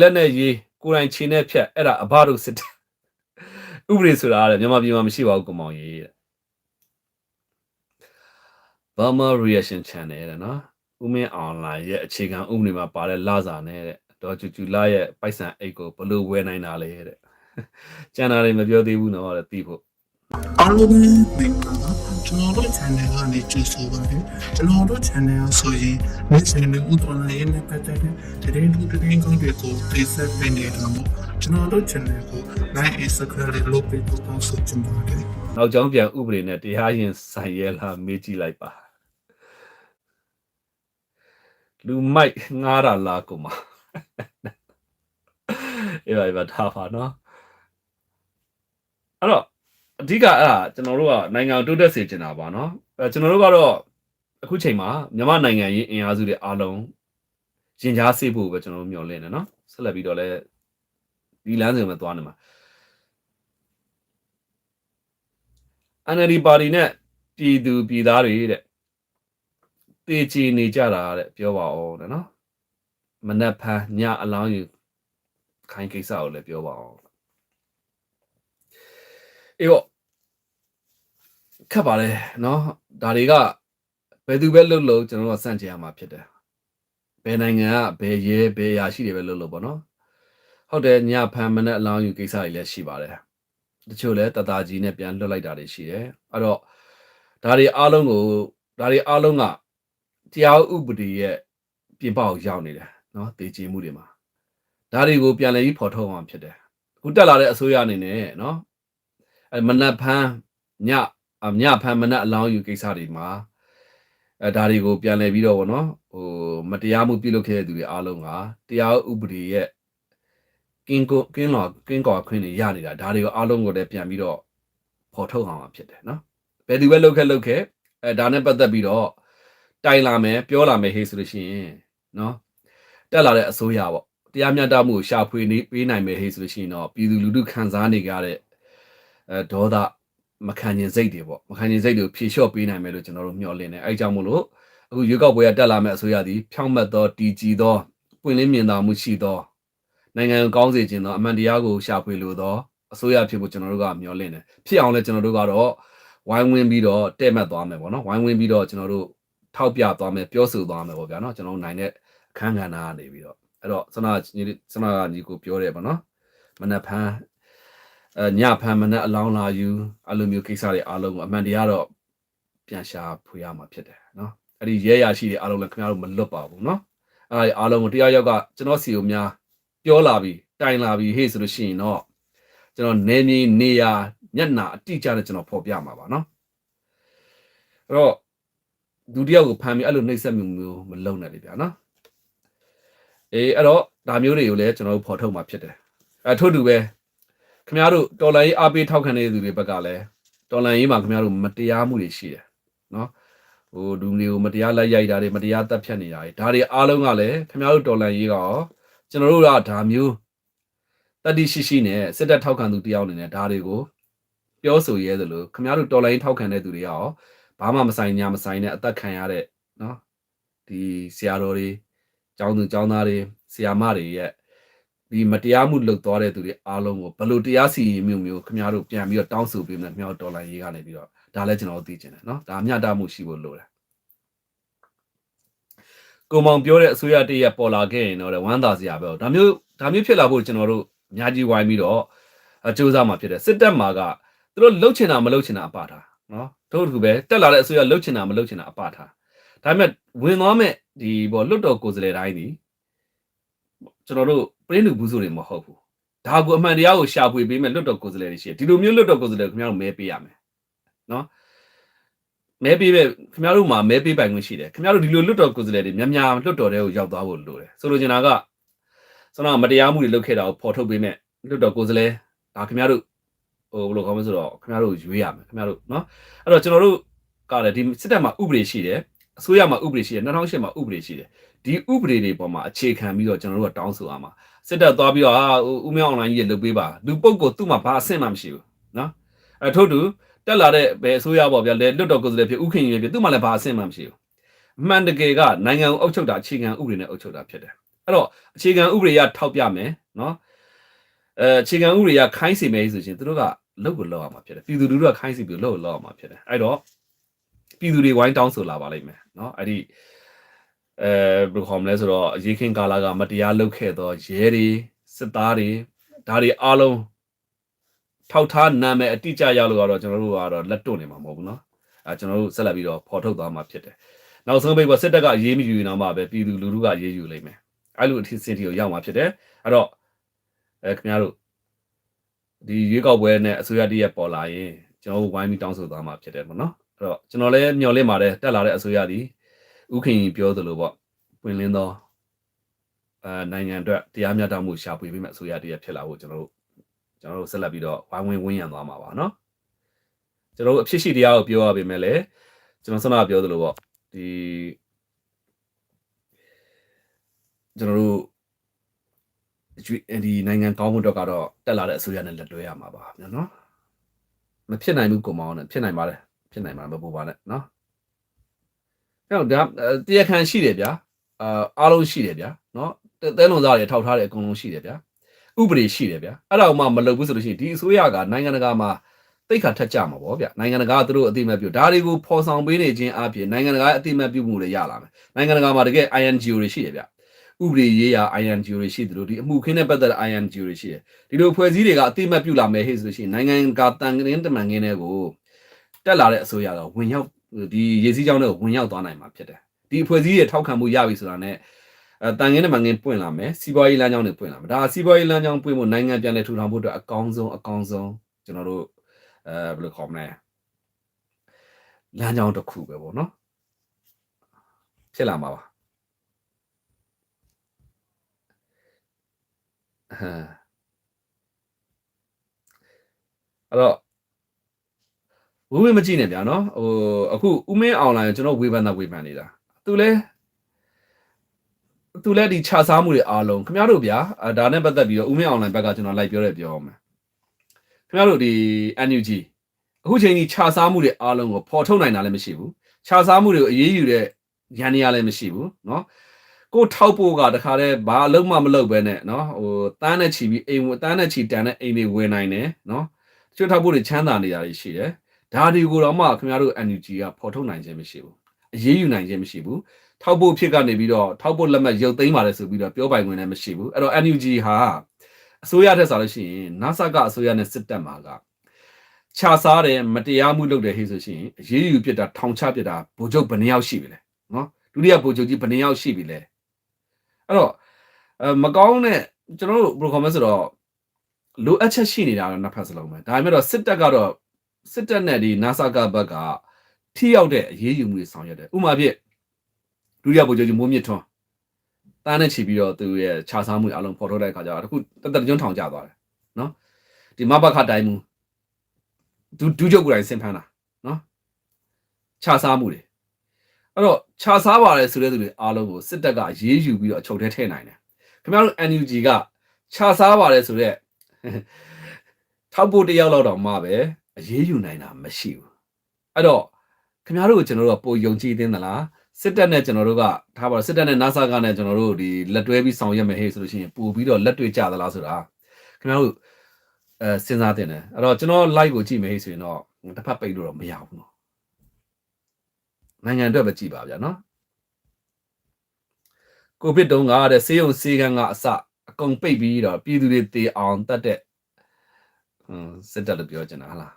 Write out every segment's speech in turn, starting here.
လက်နဲ့ရေးကိုယ်တိုင်ခြေနဲ့ဖြတ်အဲ့ဒါအဘတို့စစ်တယ်ဥပဒေဆိုတာတဲ့မြန်မာပြည်မှာမရှိပါဘူးကိုမောင်ကြီးတဲ့ Burma Reaction Channel တဲ့နော်ဦးမင်းအွန်လိုင်းရဲ့အခြေခံဥပဒေမှာပါတဲ့လစာနဲ့တဲ့ဒေါ်ကျူကျူလာရဲ့ပိုက်ဆံအိတ်ကိုဘလို့ဝယ်နိုင်တာလဲတဲ့ကျန်တာတွေမပြောသေးဘူးနော်တဲ့သိဖို့ အားလုံးပဲမင်္ဂလာပါကျွန်တော်တို့ channel ကနေကြိုဆိုပါတယ်ကျွန်တော်တို့ channel ဆိုရင်နေ့စဉ်နဲ့ဥပဒေနဲ့ပတ်သက်တဲ့သတင်းတွေသတင်းကောင်းတွေကိုပေးဆက်ပေးနေတာမို့ကျွန်တော်တို့ channel ကို like and subscribe လုပ်ပေးဖို့တောင်းဆိုချင်ပါတယ်နောက်ကြောင်းပြန်ဥပဒေနဲ့တရားရင်ဆိုင်ရဲလားမေးကြည့်လိုက်ပါလူမိုက်ငားတာလားကိုမအေးပါထားပါနော်အဲ့တော့အဓိကအဲ့ဒါကျွန်တော်တို့ကနိုင်ငံတိုးတက်စေချင်တာပါနော်ကျွန်တော်တို့ကတော့အခုချိန်မှာမြန်မာနိုင်ငံရေးအင်အားစုတွေအားလုံးရင်ကြားစေဖို့ပဲကျွန်တော်တို့မျှော်လင့်နေနော်ဆက်လက်ပြီးတော့လည်းဒီလမ်းစဉ်မှာသွားနေမှာ NLD ပါတီနဲ့ပြည်သူပြည်သားတွေတဲ့တေချီနေကြတာတဲ့ပြောပါဦးတဲ့နော်မနက်ဖန်ညအလောင်းယူခိုင်းကိစ္စကိုလည်းပြောပါဦးအေးပေါ့ခက်ပါလေနော်ဒါတွေကဘယ်သူပဲလှုပ်လို့ကျွန်တော်တို့ကစန့်ကြရမှာဖြစ်တယ်ဘယ်နိုင်ငံကဘယ်ရဲဘယ်ရာရှိတွေပဲလှုပ်လို့ပေါ့နော်ဟုတ်တယ်ညဖန်မနက်အလောင်းယူကိစ္စတွေလည်းရှိပါတယ်တချို့လည်းတသားကြီးနဲ့ပြန်လွတ်လိုက်တာတွေရှိတယ်အဲ့တော့ဒါတွေအားလုံးကတရားဥပဒေရဲ့ပြင်ပကိုရောက်နေတယ်နော်တေချီမှုတွေမှာဒါတွေကိုပြန်လည်ပြီးဖော်ထုတ်အောင်ဖြစ်တယ်အခုတက်လာတဲ့အစိုးရအနေနဲ့နော်အဲမနက်ဖန်ညဖန်မနက်အလောင်းယူကိစ္စတွေမှာဒါတွေကိုပြန်လည်ပြီးတော့ဗောနော်မတရားမှုပြုလုပ်ခဲ့တဲ့သူတွေအားလုံးကတရားဥပဒေရဲ့ကင်းကွာခွင့်တွေရနေတာဒါတွေကိုအားလုံးကိုလည်းပြန်ပြီးတော့ဖော်ထုတ်အောင်ဖြစ်တယ်နော်ဘယ်သူပဲလုပ်ခဲ့ဒါနဲ့ပတ်သက်ပြီးတော့တိုင်လာမယ်ပြောလာမယ်ဟေးဆိုလို့ရှိရင်နော်တက်လာတဲ့အစိုးရပေါ့တရားမျှတမှုကိုရှာဖွေနေပေးနိုင်မယ်ဟေးဆိုလို့ရှိရင်တော့ပြည်သူလူထုခံစားနေကြတဲ့ဒေါသမခံကျင်စိတ်တွေပေါ့မခံကျင်စိတ်တွေကိုဖြေလျှော့ပေးနိုင်မယ်လို့ကျွန်တော်တို့မျှော်လင့်နေအဲကြောင့်မို့လို့အခုရွေးကောက်ပွဲကတက်လာမယ့်အစိုးရသည်ဖြောင့်မတ်သောတည်ကြည်သောပွင့်လင်းမြင်သာမှုရှိသောနိုင်ငံကိုကောင်းစေခြင်းသောအမှန်တရားကိုရှာဖွေလိုသောအစိုးရဖြစ်ဖို့ကျွန်တော်တို့ကမျှော်လင့်တယ်ဖြစ်အောင်လဲကျွန်တော်တို့ကတော့ဝိုင်းဝန်းပြီးတော့တဲ့မှတ်သွားမယ်ပေါ့နော်ဝိုင်းဝန်းပြီးတော့ကျွန်တော်တို့ထောက်ပြသွားမယ်ပြောဆိုသွားမယ်ပေါ့ဗျာနော်ကျွန်တော်တို့နိုင်တဲ့အခန်းကဏ္ဍကနေပြီးတော့အဲ့တော့စနညီကိုပြောတယ်ပေါ့နော်မနက်ဖန်ညဖန်မနက်အလောင်းလာယူအဲ့လိုမျိုးကိစ္စတွေအားလုံးကိုအမှန်တရားတော့ပြန်ရှာဖွေရမှာဖြစ်တယ်နော်အဲ့ဒီရဲရရှိတွေအားလုံးလည်းခင်ဗျားတို့မလွတ်ပါဘူးနော်အဲ့ဒီအားလုံးကိုတရားရောက်ကကျွန်တော်စီကိုများပြောလာပြီးတိုင်လာပြီးဟေ့ဆိုလို့ရှိရင်တော့ကျွန်တော်နေမြေနေရာညက်နာအတိအကျနဲ့ကျွန်တော်ဖော်ပြမှာပါနော်အဲ့တော့ဒုတိယကိုဖမ်းပြီးအဲ့လိုနှိပ်စက်မှုမျိုးမလုပ်နဲ့လေဗျာနော်အဲ့တော့ဒါမျိုးတွေကိုလည်းကျွန်တော်တို့ဖော်ထုတ်မှာဖြစ်တယ်ထို့တူပဲခင်ဗျားတို့တော်လိုင်းရေးအားပေးထောက်ခံနေတဲ့သူတွေဘက်ကလည်းတော်လိုင်းရေးမှာခင်ဗျားတို့မတရားမှုတွေရှိတယ်နော်ဒူမျိုးမတရားလိုက်ရိုက်တာတွေမတရားတပ်ဖြတ်နေတာတွေဒါတွေအားလုံးကလည်းခင်ဗျားတို့တော်လိုင်းရေးကရောကျွန်တော်တို့ကဒါမျိုးတတိရှိနဲ့စစ်တပ်ထောက်ခံသူတယောက်အနေနဲ့ဒါတွေကိုပြောဆိုရဲသလိုခင်ဗျားတို့တော်လိုင်းထောက်ခံတဲ့သူတွေရောဘာမှမဆိုင်ညာမဆိုင်နဲ့အသက်ခံရတဲ့နော်ဒီဆရာတော်တွေကျောင်းသူကျောင်းသားတွေဆရာမတွေရဲ့ဒီမတရားမှုလုပ်သွားတဲ့သူတွေအားလုံးကိုဘလို့တရားစီရင်မျိုးခင်ဗျားတို့ပြန်ပြီးတော့တောင်းဆိုပေးမယ်ခင်ဗျားတို့တော်လိုင်းရေးကနေပြီးတော့ဒါလည်းကျွန်တော်သိချင်တယ်နော်ဒါမျှတမှုရှိဖို့လိုတယ်ကိုမောင်ပြောတဲ့အစိုးရတရက်ပေါ်လာခဲ့ရင်တော့ဝမ်းသာစရာပဲဒါမျိုးဖြစ်လာဖို့ကျွန်တော်တို့အများကြီးဝိုင်းပြီးတော့စူးစမ်းမှာဖြစ်တယ်စစ်တပ်မှာကသူတို့လှုပ်ချင်တာမလှုပ်ချင်တာအပထားနော်တို့တူပဲတက်လာတဲ့အစိုးရလှုပ်ချင်တာမလှုပ်ချင်တာအပထားဒါပေမဲ့ဝင်သွားမဲ့ဒီပေါ်လွတ်တော်ကိုယ်စားလှယ်တိုင်းဒီကျွန်တော်တို့ပြင်းလူဘူးစုတွေမဟုတ်ဘူးဒါကိုအမှန်တရားကိုရှာဖွေပေးမဲ့လွတ်တော်ကိုယ်စားလှယ်တွေရှိတယ်ဒီလိုမျိုးလွတ်တော်ကိုယ်စားလှယ်ခင်ဗျားတို့မဲပေးရမယ်နော်မဲပေးပဲခင်ဗျားတို့မှာမဲပေးပိုင်ခွင့်ရှိတယ်ခင်ဗျားတို့ဒီလိုလွတ်တော်ကိုယ်စားလှယ်တွေများလွတ်တော်တွေကိုရောက်သွားဖို့လိုတယ်ဆိုလိုချင်တာကမတရားမှုတွေလုပ်ခဲ့တာကိုဖော်ထုတ်ပေးမဲ့လွတ်တော်ကိုယ်စားလှယ်ဒါခင်ဗျားတို့ဘယ်လိုကောင်းမလဲဆိုတော့ခင်ဗျားတို့ရွေးရမယ်ခင်ဗျားတို့နော်အဲ့တော့ကျွန်တော်တို့ကလည်းဒီစစ်တပ်မှာဥပဒေရှိတယ်အစိုးရမှာဥပဒေရှိတယ်2008မှာဥပဒေရှိတယ်ဒီဥပဒေတွေပေါ်မှာအခြေခံပြီးတော့ကျွန်တော်တို့ကတောင်းဆိုရမှာစစ်တပ်သွားပြီးတော့ဦးမြောင်းအွန်လိုင်းကြီးလုပ်ပေးပါလူပုတ်ကိုသူ့မှာဘာအဆင့်မှမရှိဘူးနော်ထို့တူတက်လာတဲ့ဘယ်အစိုးရပေါ့ဗျာလွတ်တော်ကိုယ်စားလှယ်ဖြစ်ဥခင်ကြီးဖြစ်သူ့မှာလည်းဘာအဆင့်မှမရှိဘူးအမှန်တကယ်ကနိုင်ငံကိုအုပ်ချုပ်တာအခြေခံဥပဒေနဲ့အုပ်ချုပ်တာဖြစ်တယ် အဲ့တော့အခြေခံဥပဒေရထောက်ပြမယ်နော်အခြေခံဥပဒေရခိုင်းစီမယ်ဆိုရှင်သူတို့ကလုပ်ကိုလောက်အောင်မှာဖြစ်တယ်ပြည်သူလူထုကခိုင်းစီပြီးလုပ်လောက်အောင်မှာဖြစ်တယ်အဲ့တော့ပြည်သူတွေဝိုင်းတောင်းဆိုလာပါလိမ့်မယ်နော်အဲ့ဒီဘယ်လိုခေါ်မလဲဆိုတော့ရေခင်းကာလာကမတရားလုပ်ခဲ့တော့ရဲတွေစစ်သားတွေဒါတွေအားလုံးထောက်ထားနာမည်အတိအကျရောက်လို့ကတော့ကျွန်တော်တို့ကတော့လက်တွန့်နေမှာမဟုတ်ဘူးနော်ကျွန်တော်တို့ဆက်လက်ပြီးတော့ဖော်ထုတ်သွားမှာဖြစ်တယ်နောက်ဆုံးပိတ်ကစစ်တပ်ကရေးမယူရင်တော့မှပဲပြည်သူလူထုကရေးယူလိမ့်မယ်အဲ့လိုအထစ်စင်တီကိုရောက်မှာဖြစ်တယ်အဲ့တော့ခင်ဗျားတို့ဒီရွေးကောက်ပွဲနဲ့အစိုးရတည်းရပေါ်လာရင်ကျွန်တော်တို့ဝိုင်းပြီးတောင်းဆိုသွားမှာဖြစ်တယ်ပေါ့နော်အဲ့တော့ကျွန်တော်လည်းမျှော်လင့်ပါတယ်တက်လာတဲ့အစိုးရဒီဥခင်ပြောသလိုပေါ့ပွင့်လင်းသောနိုင်ငံအတွက်တရားမျှတမှုရှာဖွေပေးမဲ့အစိုးရတည်းရဖြစ်လာဖို့ကျွန်တော်တို့ဆက်လက်ပြီးတော့ဝိုင်းဝန်းရံသွားမှာပါနော်ကျွန်တော်တို့အဖြစ်ရှိတရားကိုပြောရပေမဲ့လည်းကျွန်တော်စနာပြောသလိုပေါ့ဒီကျွန်တော်တို့ဒီနိုင်ငံကောင်းမှုတော့ကတော့တက်လာတဲ့အစိုးရနဲ့လက်တွဲရမှာပါနော်မဖြစ်နိုင်ဘူးကိုမောင်းနဲ့ဖြစ်နိုင်ပါတယ်ဖြစ်နိုင်မှာမပူပါနဲ့နော်အဲ့တော့ဒါတရားခံရှိတယ်ဗျာအားလုံးရှိတယ်ဗျာနော်တဲလွန်သားတွေထောက်ထားတယ်အကုန်လုံးရှိတယ်ဗျာဥပဒေရှိတယ်ဗျာအဲ့ဒါမှမလုပ်ဘူးဆိုလို့ရှိရင်ဒီအစိုးရကနိုင်ငံတကာမှာတိတ်ခါထက်ကြမှာပေါ့ဗျာနိုင်ငံတကာကသူတို့အတိအမှတ်ပြုဒါတွေကိုဖော်ဆောင်ပေးနေခြင်းအပြင်နိုင်ငံတကာအတိအမှတ်ပြုမှုတွေရလာမယ်နိုင်ငံတကာမှာတကယ် INGO တွေရှိတယ်ဗျာဥပဒေရေးရာ INGO တွေရှိတယ်လို့ဒီအမှုခင်းနဲ့ပတ်သက်တဲ့ INGO တွေရှိတယ်ဒီလိုဖွဲ့စည်းတွေကအတိအမှတ်ပြုလာမယ်ဟဲ့ဆိုလို့ရှိရင်နိုင်ငံကတန်ကင်းတမန်ကင်းတွေကိုတက်လာတဲ့အစိုးရကဝင်ရောက်ဒီရေစည်းကြောင်းတွေကိုဝင်ရောက်သွားနိုင်မှာဖြစ်တယ်ဒီဖွဲ့စည်းတွေထောက်ခံမှုရပြီဆိုတာနဲ့တန်ကင်းတမန်ကင်းပွင့်လာမယ်စီးပွားရေးလမ်းကြောင်းတွေပွင့်လာမယ်ဒါစီးပွားရေးလမ်းကြောင်းပွင့်ဖို့နိုင်ငံပြန်လည်ထူထောင်ဖို့အတွက်အကောင်းဆုံးကျွန်တော်တို့ဘယ်လိုခေါ်မလဲလမ်းကြောင်းတစ်ခုပဲပေါ့နော်ဖြစ်လာမှာပါအဲ့တော့ဝေးမကြည့်နဲ့ဗျာနော်အခုဦးမင်းအောင်လိုင်းကျွန်တော်ဝေဖန်နေတာသူလည်းဒီခြားစားမှုတွေအားလုံးခင်ဗျားတို့ဗျာဒါနဲ့ပတ်သက်ပြီးတော့ဦးမင်းအောင်လိုင်းဘက်ကကျွန်တော်လိုက်ပြောအောင်မယ်ခင်ဗျားတို့ဒီ NUG အခုချိန်ကြီးခြားစားမှုတွေအားလုံးကိုဖော်ထုတ်နိုင်တာလည်းမရှိဘူးခြားစားမှုတွေကိုအေးအေးယူတဲ့ရန်နေရလည်းမရှိဘူးနော်ကိုထောက်ဖို့ကတခါတည်းဘာအလုံးမလုပ်ပဲနဲ့နော်တန်းနဲ့ချီပြီးအိမ်တန်းနဲ့ချီတန်တဲ့အိမ်တွေဝင်နိုင်တယ်နော်တချို့ထောက်ဖို့တွေချမ်းသာနေတာတွေရှိတယ်ဒါတွေကိုတော့မှခင်ဗျားတို့ NUG ကဖော်ထုတ်နိုင်ခြင်းမရှိဘူးအရေးယူနိုင်ခြင်းမရှိဘူးထောက်ဖို့ဖြစ်ကနေပြီးတော့ထောက်ဖို့လက်မှတ်ရုပ်သိမ်းပါတယ်ဆိုပြီးတော့ပြောပိုင်ခွင့်လည်းမရှိဘူးအဲ့တော့ NUG ဟာအစိုးရထက်ဆိုလို့ရှိရင် NASA ကအစိုးရနဲ့စစ်တပ်မှာကခြားစားတယ်မတရားမှုလုပ်တယ်ဟဲ့ဆိုရှင်အရေးယူပြစ်တာထောင်ချပြစ်တာဗိုလ်ချုပ်ဘယ်နှယောက်ရှိပြီလဲနော်ဒုတိယဗိုလ်ချုပ်ကြီးဘယ်နှယောက်ရှိပြီလဲအဲ့တော့မကောင်းတဲ့ကျွန်တော်တို့ဘယ်လိုခေါ်မလဲဆိုတော့လိုအပ်ချက်ရှိနေတာတော့နှစ်ဖက်စလုံးပဲဒါပေမဲ့တော့စစ်တပ်နဲ့ဒီ NASA ကဘက်ကထိရောက်တဲ့အရေးယူမှုတွေဆောင်ရွက်တယ်ဥပမာဖြင့်ဒုတိယဗိုလ်ချုပ်ကြီးမိုးမြင့်ထွန်းတားနဲ့ချီပြီးတော့သူရဲ့ခြားစားမှုအလုံးဖော်ထုတ်တဲ့အခါကျတော့တခုတက်ကျွန်းထောင်ကျသွားတယ်နော်ဒီမဘခတိုင်းမှုဒုချုပ်ကိုယ်တိုင်ဆင်ဖမ်းတာနော်ခြားစားမှုတွေအဲ့တော့ခြားစားပါတယ်ဆိုတဲ့သူတွေအားလုံးကိုစစ်တပ်ကရေးယူပြီးတော့အချုပ်ထဲထည့်နိုင်တယ်ခင်ဗျားတို့ NUG ကခြားစားပါတယ်ဆိုတဲ့ထောက်ဖို့တယောက်လောက်တော့မှပဲအရေးယူနိုင်တာမရှိဘူးအဲ့တော့ခင်ဗျားတို့ကိုကျွန်တော်တို့ကပိုယုံကြည်သင်းသလားစစ်တပ်နဲ့ကျွန်တော်တို့ကထားပါတော့စစ်တပ်နဲ့ NASA ကနဲ့ကျွန်တော်တို့ဒီလက်တွဲပြီးဆောင်ရွက်မယ်ဟဲ့ဆိုလို့ရှိရင်ပို့ပြီးတော့လက်တွေ့ကြသလားဆိုတာခင်ဗျားတို့စဉ်းစားတင်တယ်အဲ့တော့ကျွန်တော် live ကိုကြည့်မယ်ဟဲ့ဆိုရင်တော့တစ်ဖက်ပိတ်လို့တော့မရဘူးနော်နိုင်ငံအတွက်ပဲကြည့်ပါဗျာနော်ကိုဗစ်တုန်းကတဲ့ဆေးရုံဆေးကန်းကအစအကုန်ပိတ်ပြီးတော့ပြည်သူတွေတေအောင်တတ်တဲ့စစ်တပ်လို့ပြောချင်တာဟလာ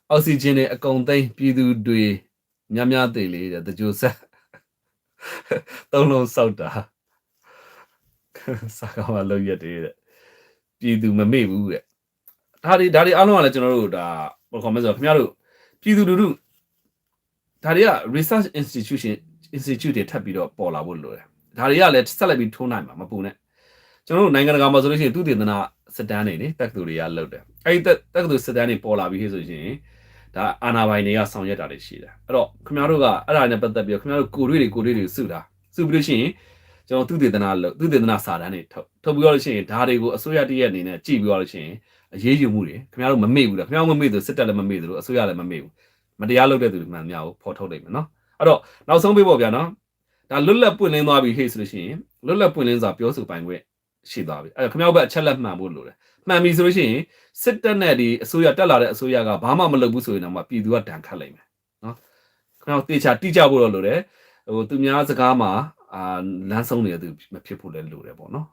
းအောက်ဆီဂျင်တွေအကုန်သိမ်းပြည်သူတွေများသေးလေတဲ့တကြိုဆက်သုံးလုံးစောက်တာစာကောင်းလောက်ရက်တဲ့ပြည်သူမမေ့ဘူးတဲ့ဒါတွေအားလုံးကလည်းကျွန်တော်တို့ဒါဘယ်ခေါ်မလဲဆိုတော့ခင်ဗျားတို့ပြည်သူလူထုဒါတွေက research institute တွေထပ်ပြီးတော့ပေါ်လာဖို့လိုတယ်ဒါတွေကလည်းဆက်လက်ပြီးထိုးနိုင်မှာမပူနဲ့ကျွန်တော်တို့နိုင်ငံတကာမှာဆိုလို့ရှိရင်သူတည်တနာစစ်တမ်းတွေလေတက္ကသိုလ်တွေကလုပ်တယ်အဲ့ဒီတက္ကသိုလ်စစ်တမ်းတွေပေါ်လာပြီးဆိုရင်ဒါအာဏာပိုင်တွေကဆောင်ရွက်တာတွေရှိတယ်အဲ့တော့ခင်ဗျားတို့ကအဲ့ဒါနဲ့ပတ်သက်ပြီးခင်ဗျားတို့ကိုတွေတွေစုတာစုပြီးလို့ရှိရင်ကျွန်တော်သူတည်တနာစာတမ်းတွေထုတ်ပြီးတော့လို့ရှိရင်ဒါတွေကိုအစိုးရတည့်ရဲ့အနေနဲ့ကြည့်ပြီးတော့လို့ရှိရင်အရေးယူမှုတွေခင်ဗျားတို့မမေ့ဘူးလားခင်ဗျားတို့မမေ့သူစစ်တပ်လည်းမမေ့သူလို့အစိုးရလည်းမမေ့ဘူးမတရားလုပ်တဲ့သူတွေမှန်များကိုဖော်ထုတ်လိုက်မယ်နော်အဲ့တော့နောက်ဆုံးပေးပေါ့ဗျာနော် ဒါလွတ်လပ်ပွင့်လင်းသွားပြီဟေ့ဆိုလို့ရှိရင်လွတ်လပ်ပွင့်လင်းစွာပြောဆိုပိုင်ခွင့်ရှိသွားပြီအဲ့ခင်ဗျားတို့အချက်လက်မှန်ဖို့လိုတယ်မှန်ပြီဆိုလို့ရှိရင်စစ်တပ်နဲ့ဒီအစိုးရတက်လာတဲ့အစိုးရကဘာမှမလုပ်ဘူးဆိုရင်တော့မှပြည်သူကဒဏ်ခတ်လိုက်မယ်နော်ခင်ဗျားတို့တေချာတိကျဖို့တော့လိုတယ်ဟိုသူများစကားမှာလမ်းဆုံးနေတဲ့သူမဖြစ်ဖို့လည်းလိုတယ်ပေါ့နော်